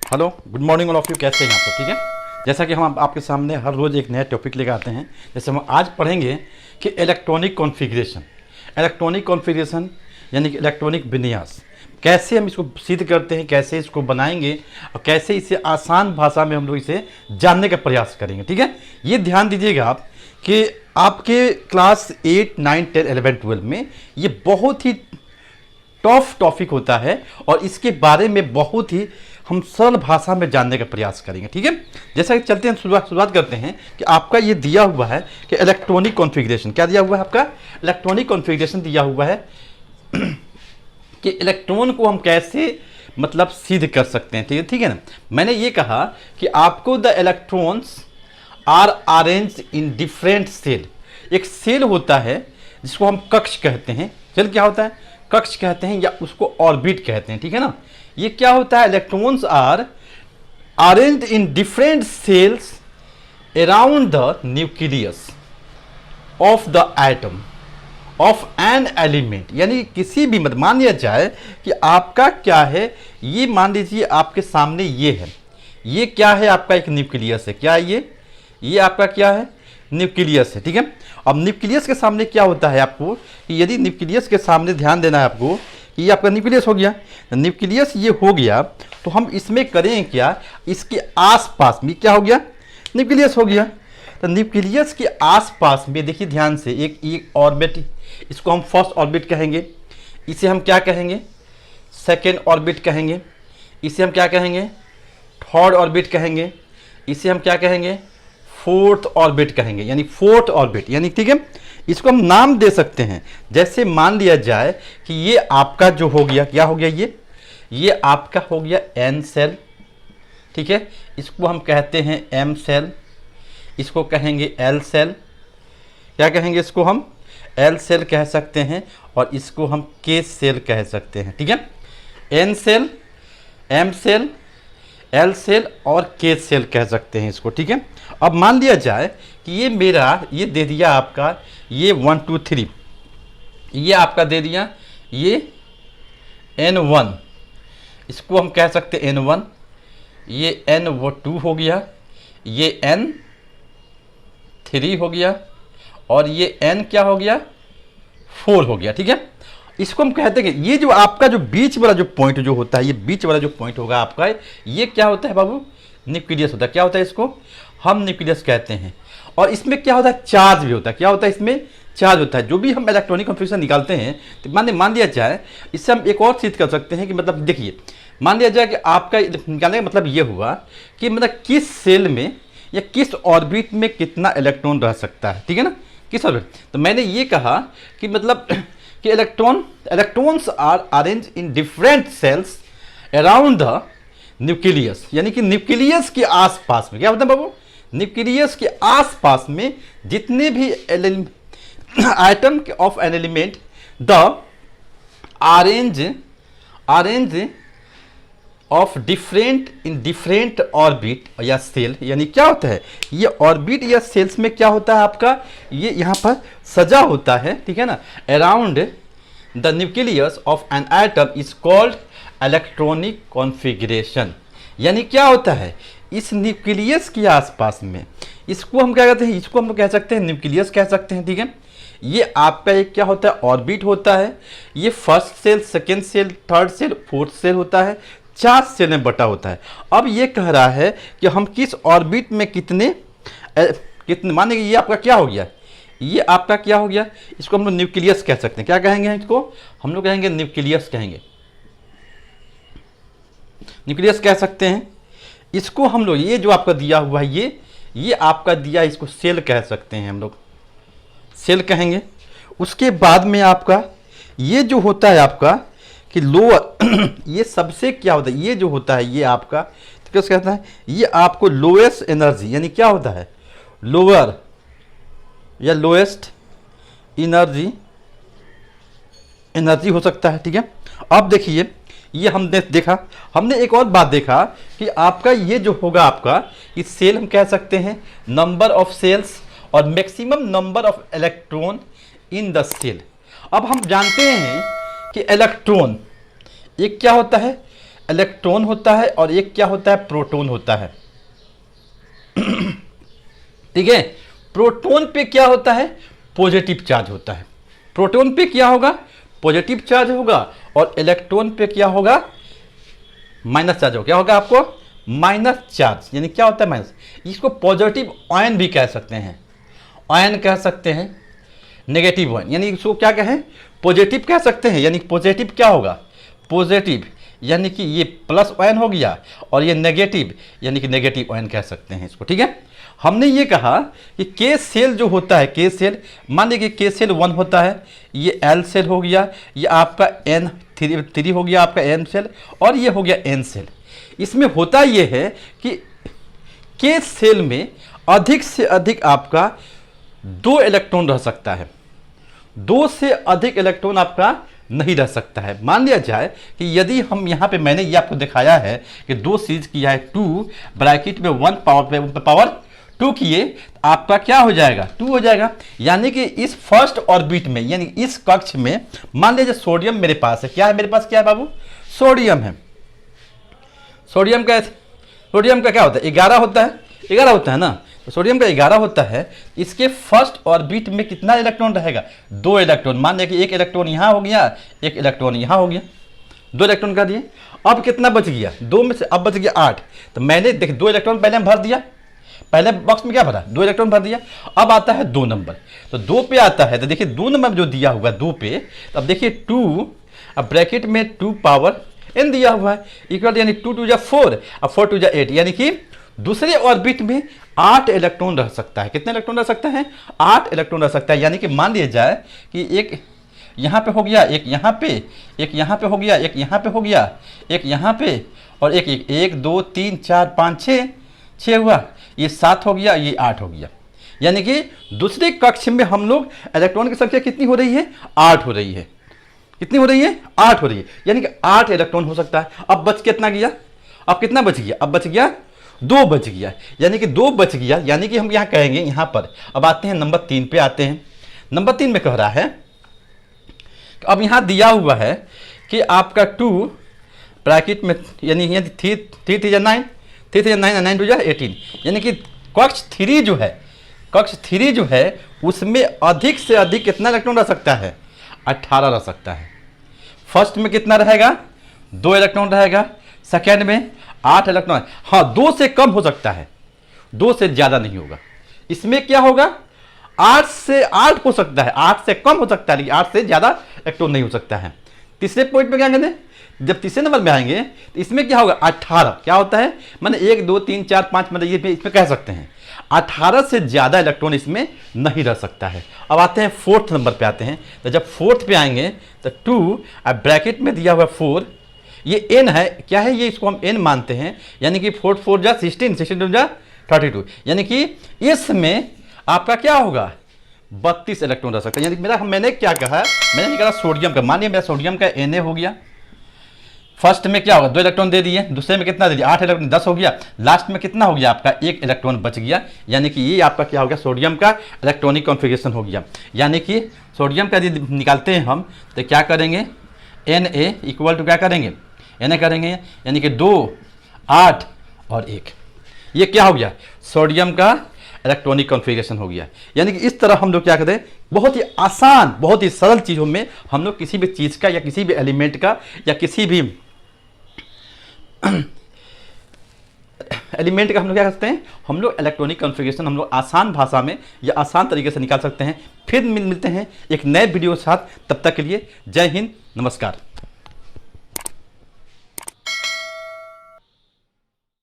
Hello, good morning all of you. कैसे हैं आप सब? ठीक है। जैसा कि हम आपके सामने हर रोज़ एक नया टॉपिक लेकर आते हैं। जैसे हम आज पढ़ेंगे कि इलेक्ट्रॉनिक कॉन्फ़िगरेशन यानी कि इलेक्ट्रॉनिक विन्यास, कैसे हम इसको सिद्ध करते हैं, कैसे इसको बनाएंगे और कैसे इसे आसान भाषा में हम लोग इसे जानने का प्रयास करेंगे। ठीक है। ये ध्यान दीजिएगा आप कि आपके क्लास 8, 9, 10, 11, 12 में ये बहुत ही टफ टॉपिक होता है और इसके बारे में बहुत ही हम सरल भाषा में जानने का प्रयास करेंगे। ठीक है। जैसा कि चलते हैं, शुरुआत करते हैं कि आपका ये दिया हुआ है कि इलेक्ट्रॉनिक कॉन्फ़िगरेशन क्या दिया हुआ है। आपका इलेक्ट्रॉनिक कॉन्फ़िगरेशन दिया हुआ है कि इलेक्ट्रॉन को हम कैसे मतलब सिद्ध कर सकते हैं। ठीक है ना। मैंने ये कहा कि आपको the electrons are arranged in different shell. एक सेल होता है जिसको हम कक्ष कहते हैं। सेल क्या होता है? कक्ष कहते हैं या उसको ऑर्बिट कहते हैं। ठीक है ना। ये क्या होता है? Electrons are arranged in different shells around the nucleus of the atom of an element. यानी किसी भी मत मान लिया जाए कि आपका क्या है, ये मान लीजिए आपके सामने ये है, ये क्या है? आपका एक न्यूक्लियस है। क्या है ये आपका क्या है? न्यूक्लियस है। ठीक है। अब न्यूक्लियस के सामने क्या होता है आपको कि यदि न्यूक्लियस के सामने ध्यान देना है आपको कि ये आपका न्यूक्लियस हो गया, न्यूक्लियस ये हो गया, तो हम इसमें करें क्या? इसके आसपास में क्या हो गया? न्यूक्लियस हो गया। तो न्यूक्लियस के आसपास में देखिए ध्यान से एक ऑर्बिट, इसको हम फर्स्ट ऑर्बिट कहेंगे, इसे हम क्या कहेंगे? सेकेंड ऑर्बिट कहेंगे, इसे हम क्या कहेंगे? थर्ड ऑर्बिट कहेंगे, इसे हम क्या कहेंगे? फोर्थ ऑर्बिट कहेंगे, यानी फोर्थ ऑर्बिट। यानी ठीक है, इसको हम नाम दे सकते हैं। जैसे मान लिया जाए कि ये आपका जो हो गया, क्या हो गया? ये आपका हो गया एन सेल। ठीक है। इसको हम कहते हैं एम सेल, इसको कहेंगे एल सेल। क्या कहेंगे? इसको हम एल सेल कह सकते हैं और इसको हम के सेल कह सकते हैं। ठीक है। N shell, M shell, L shell और के सेल कह सकते हैं इसको। ठीक है। अब मान लिया जाए कि ये मेरा ये दे दिया आपका, ये 1, 2, 3, ये आपका दे दिया ये N1, इसको हम कह सकते हैं N1, ये N2 हो गया, ये N3 हो गया और ये N क्या हो गया? 4 हो गया। ठीक है। इसको हम कहते हैं कि ये जो आपका जो बीच वाला जो पॉइंट जो होता है, ये बीच वाला जो पॉइंट होगा आपका, ये क्या होता है बाबू? न्यूक्लियस होता है। क्या होता है? इसको हम न्यूक्लियस कहते हैं। और इसमें क्या होता है? चार्ज भी होता है। क्या होता है? इसमें चार्ज होता है। जो भी हम इलेक्ट्रॉनिक कॉन्फ़िगरेशन निकालते हैं तो मान लिया जाए, इससे हम एक और सिद्ध कर सकते हैं कि मतलब देखिए, मान लिया जाए कि आपका निकालने का मतलब ये हुआ कि मतलब किस सेल में या किस ऑर्बिट में कितना इलेक्ट्रॉन रह सकता है। ठीक है ना। किस ऑर्बिट? तो मैंने ये कहा कि मतलब कि electrons are arrange in different shells around the nucleus. यानी कि न्यूक्लियस के आसपास में क्या होता है बाबू? न्यूक्लियस के आसपास में जितने भी item of an element the arrange of different in different orbit या सेल। यानी क्या होता है? ये ऑर्बिट या सेल्स में क्या होता है आपका? ये यहाँ पर सजा होता है। ठीक है ना। Around the nucleus of an atom is called electronic configuration. यानी क्या होता है? इस न्यूक्लियस के आसपास में, इसको हम क्या कहते हैं? इसको हम कह सकते हैं न्यूक्लियस कह सकते हैं। ठीक है। ये आपका एक क्या होता है? ऑर्बिट होता है। ये first shell, second shell, third shell, fourth shell होता है। 4 सेल में बटा होता है। अब ये कह रहा है कि हम किस ऑर्बिट में कितने माने ये आपका क्या हो गया? ये आपका क्या हो गया? इसको हम लोग न्यूक्लियस कह सकते हैं। क्या कहेंगे इसको? हम लोग कहेंगे न्यूक्लियस कहेंगे, न्यूक्लियस कह सकते हैं। इसको हम लोग ये जो आपका दिया हुआ है, ये आपका दिया, इसको सेल कह सकते हैं, हम लोग सेल कहेंगे। उसके बाद में आपका ये जो होता है आपका कि लोअर ये सबसे क्या होता है? ये जो होता है ये आपका तो कैसे कहता है? ये आपको लोएस्ट एनर्जी, यानी क्या होता है? लोअर या लोएस्ट एनर्जी हो सकता है। ठीक है। अब देखिए, ये हमने देखा, हमने एक और बात देखा कि आपका ये जो होगा आपका, इस सेल हम कह सकते हैं नंबर ऑफ सेल्स और maximum number of electron in the shell. अब हम जानते हैं कि इलेक्ट्रॉन एक क्या होता है? इलेक्ट्रॉन होता है और एक क्या होता है, प्रोटॉन होता है। ठीक है, प्रोटॉन पे क्या होता है, पॉजिटिव चार्ज होता है। प्रोटॉन पे क्या होगा, पॉजिटिव चार्ज होगा, और इलेक्ट्रॉन पे क्या होगा, माइनस चार्ज होगा। क्या होगा आपको, माइनस चार्ज। यानी क्या होता है माइनस, इसको पॉजिटिव आयन भी कह सकते हैं, आयन कह सकते हैं, नेगेटिव आयन, यानी इसको क्या कहें, पॉजिटिव कह सकते हैं। यानी पॉजिटिव क्या होगा, पॉजिटिव, यानी कि ये प्लस आयन हो गया, और ये नेगेटिव, यानी कि नेगेटिव आयन कह सकते हैं इसको। ठीक है, हमने ये कहा कि के सेल जो होता है, के सेल, मान लीजिए के सेल 1 होता है, ये एल सेल हो गया, ये आपका एन थ्री हो गया आपका एन सेल, और ये हो गया एन सेल। इसमें होता ये है कि के सेल में अधिक से अधिक आपका 2 इलेक्ट्रॉन रह सकता है, 2 से अधिक इलेक्ट्रॉन आपका नहीं रह सकता है। मान लिया जाए कि यदि हम यहाँ पे, मैंने ये आपको दिखाया है कि 2 सीरीज किया है, 2 ब्रैकेट में 1 पावर 2 किए, तो आपका क्या हो जाएगा, 2 हो जाएगा। यानी कि इस फर्स्ट ऑर्बिट में, यानी इस कक्ष में, मान लीजिए सोडियम मेरे पास है, क्या है मेरे पास, क्या है बाबू, सोडियम है। सोडियम का क्या होता है, 11 होता है, 11 होता है ना, तो सोडियम का 11 होता है। इसके फर्स्ट ऑर्बिट में कितना इलेक्ट्रॉन रहेगा, 2 इलेक्ट्रॉन। मान लिया कि 1 इलेक्ट्रॉन यहाँ हो गया, 1 इलेक्ट्रॉन यहाँ हो गया, 2 इलेक्ट्रॉन कर दिए। अब कितना बच गया, 2 में से अब बच गया 8। तो मैंने देख 2 इलेक्ट्रॉन पहले हम भर दिया, पहले बॉक्स में क्या भरा, 2 इलेक्ट्रॉन भर दिया। अब आता है 2 नंबर, तो 2 पे आता है, तो देखिए 2 नंबर जो दिया हुआ 2 पे, तो अब देखिए 2, अब ब्रैकेट में 2 पावर n दिया हुआ है, इक्वल, यानी 2 2 जा 4 और 4 2 जा 8, यानी कि दूसरे ऑर्बिट में 8 इलेक्ट्रॉन रह सकता है। कितने इलेक्ट्रॉन रह सकता है, 8 इलेक्ट्रॉन रह सकता है। यानी कि मान लिया जाए कि एक यहाँ पे हो गया, एक यहाँ पे, एक यहाँ पे हो गया, एक यहाँ पे हो गया, एक यहाँ पे, और एक 1 2 3 4 5 6 हुआ, ये 7 हो गया, ये 8 हो गया। यानी कि दूसरे कक्ष में हम लोग इलेक्ट्रॉन की संख्या कितनी हो रही है, 8 हो रही है। कितनी हो रही है, 8 हो रही है, यानी कि 8 इलेक्ट्रॉन हो सकता है। अब बच कितना गया, अब कितना बच गया, अब बच गया 2 बच गया, यानी कि 2 बच गया। यानी कि हम यहाँ कहेंगे, यहाँ पर अब आते हैं नंबर 3 पे आते हैं। नंबर 3 में कह रहा है, अब यहाँ दिया हुआ है कि आपका 2 ब्रैकेट में, यानी 3 3 जा 9, 3 3 जा 9, 9 2 जा 18, यानी कि कक्ष 3 जो है, कक्ष 3 जो है उसमें अधिक से अधिक कितना इलेक्ट्रॉन रह सकता है, 18 रह सकता है। फर्स्ट में कितना रहेगा, 2 इलेक्ट्रॉन रहेगा, सेकेंड में 8 इलेक्ट्रॉन। हाँ, 2 से कम हो सकता है, 2 से ज़्यादा नहीं होगा। इसमें क्या होगा, 8 से 8 हो सकता है, 8 से कम हो सकता है, लेकिन 8 से ज़्यादा इलेक्ट्रॉन नहीं हो सकता है। तीसरे पॉइंट पे क्या कहते हैं, जब तीसरे नंबर में आएंगे तो इसमें क्या होगा, 18 क्या होता है, मैंने 1 2 3 4 5, मतलब ये इसमें कह सकते हैं 18 से ज़्यादा इलेक्ट्रॉन इसमें नहीं रह सकता है। अब आते हैं 4th नंबर पे आते हैं, तो जब 4th पे आएंगे तो 2, अब ब्रैकेट में दिया हुआ 4, ये n है, क्या है ये, इसको हम n मानते हैं, यानी कि 4 4 जा 16, 16 जा 32, यानी कि इसमें आपका क्या होगा, 32 इलेक्ट्रॉन रह सकता है। यानी मैंने क्या कहा, मैंने निकाला सोडियम का, मानिए मेरा सोडियम का Na हो गया। फर्स्ट में क्या होगा, 2 इलेक्ट्रॉन दे दिए, दूसरे में कितना दे दिया, 8 इलेक्ट्रॉन, 10 हो गया। लास्ट में कितना हो गया आपका, 1 इलेक्ट्रॉन बच गया। यानी कि ये आपका क्या हो गया, सोडियम का इलेक्ट्रॉनिक कॉन्फ़िगरेशन हो गया। यानी कि सोडियम का यदि निकालते हैं हम तो क्या करेंगे, Na इक्वल टू क्या करेंगे, Na करेंगे, यानी कि 2 8 और 1, ये क्या हो गया, सोडियम का इलेक्ट्रॉनिक कॉन्फ़िगरेशन हो गया। यानी कि इस तरह हम लोग क्या करते हैं, बहुत ही आसान, बहुत ही सरल चीज़ों में हम लोग किसी भी चीज़ का या किसी भी एलिमेंट का या किसी भी एलिमेंट का हम लोग क्या करते हैं, हम लोग इलेक्ट्रॉनिक कॉन्फ़िगरेशन हम लोग आसान भाषा में या आसान तरीके से निकाल सकते हैं। फिर मिलते हैं एक नए वीडियो के साथ, तब तक के लिए जय हिंद, नमस्कार।